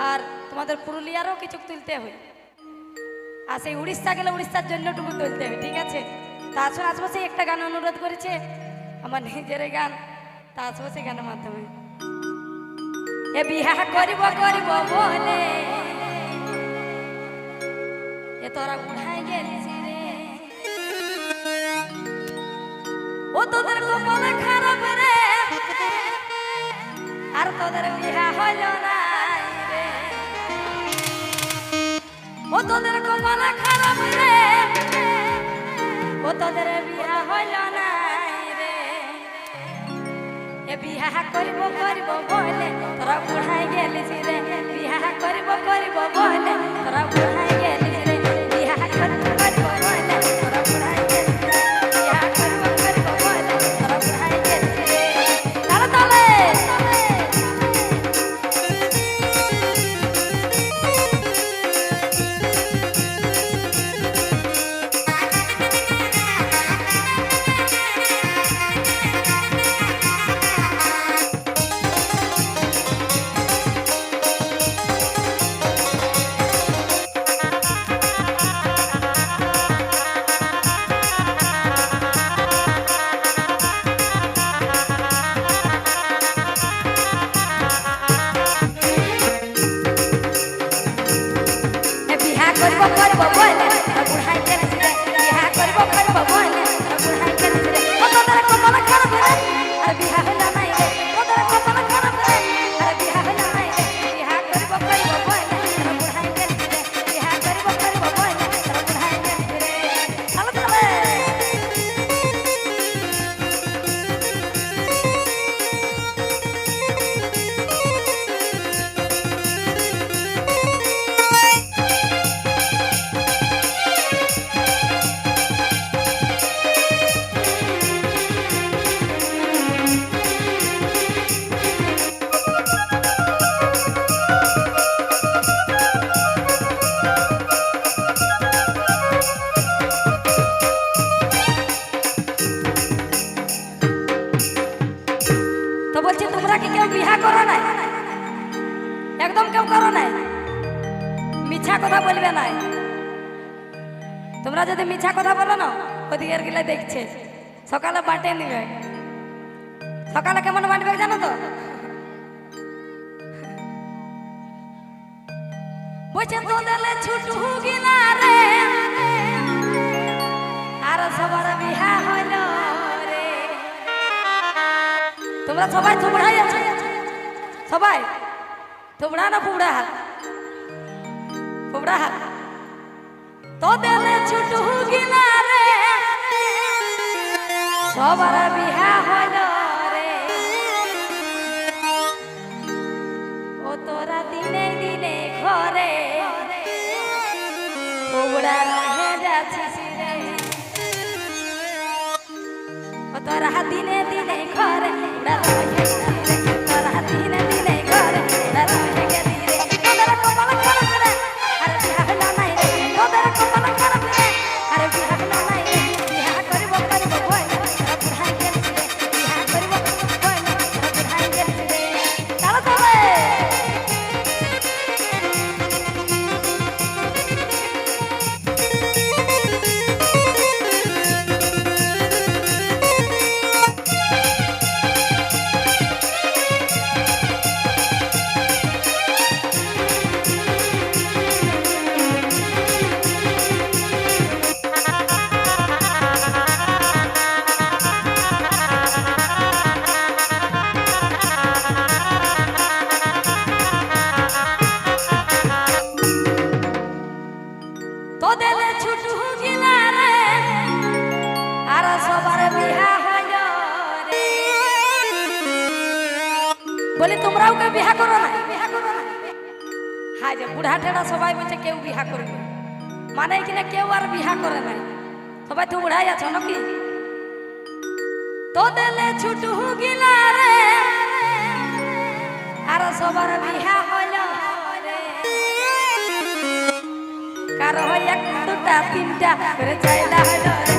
আর তোমাদের পুরুলিয়ারও কিছু তুলতে হয়, আর সেই উড়িষ্যা গেলে উড়িষ্যার জন্য টুকু তুলতে হয়, ঠিক আছে? তা আসলে আশপাশে একটা গান অনুরোধ করেছে, আমার নিজের গান, তা আশপাশে গানের মাধ্যমে এ বিহা করিব করিব বলে এ তোরা বুড়াই গেলিস রে, ও তোদের কপাল খারাপ রে, আর তোদের বিহা হইল না রে, ও তোদের কপাল খারাপ রে, ও তোদের বিহা হইল না রে, এ বিহা করিব করিব বলে তোরা বুড়াই গেলিস রে, বিহা করিব করিব বলে তোরা বুড়াই গেলিস রে, বিহা করিব করিব বলে তোরা বুড়াই গেলিস রে, বিহা করিব করিব বলে তোরা বুড়াই গেলিস রে। তালে তালে করিব করিব বলে তোরা বুড়াই গেলিস রে, বিহা করিব করিব বলে তোরা বুড়াই গেলিস রে, ও তোদের কপাল খারাপ রে, আর বিহা হইল নাই রে, তোদের কপাল খারাপ রে, আর বিহা হইল নাই রে, বিহা করিব করিব বলে তোরা বুড়াই গেলিস রে, বিহা করিব করিব বলে তোরা বুড়াই গেলিস রে। তালে তালে তো বলছি তোমরা কি কেউ বিহা করো নাই? একদম কেউ করো নাই? মিছা কথা বলবে নাই। তোমরা যদি মিছা কথা বলো না, ওদিকের গিলা দেখছে সকালে বাটে নিবে, সকালে কেমন বাটবে জানো তো? বলছে তোদেলে ছুটু গিলা রে, আর সবার বিহা হইল রে। তোমরা সবাই থুবড়াই আছো, সবাই থুবড়া না ফুবড়া হাত? ফুবড়া হাত। তোদেলে ছুটু গিলা রে, সবার বিহা হইল রে, ও তোরা দিনে দিনে ঘরে ফুবড়া রহে যাচ্ছিস রে, ও তোরা দিনে দিনে ঘরে ফুবড়া রহে যাচ্ছিস রে, তোরা দিনে দিনে ঘরে ফুবড়া রহে গেলি রে, তোদের কপাল খারাপ রে, আর বিহা হইল নাই রে, তোদের কপাল খারাপ রে, আর বিহা হইল নাই রে, বিহা করিব করিব বলে তোরা বুড়াই গেলিস রে, বিহা করিব করিব বলে তোরা বুড়াই গেলিস রে। তালে তালে তোদেলে ছুটু গিলা রে, আর সবার বিহা হইল রে। বলি তোমরাও কেউ বিহা করো না? বিহা করো না? হায় যে বুড়া ঠেড়া সবাই বলছে কেউ বিহা করবে, মানে কিনা কেউ আর বিহা করে নাই, সবাই তো বুড়াই আছো নাকি? তোদেলে ছুটু গিলা রে, আর সবার বিহা হইল রে, কারো একটা দুটা তিনটা করে চাইলা হইল রে।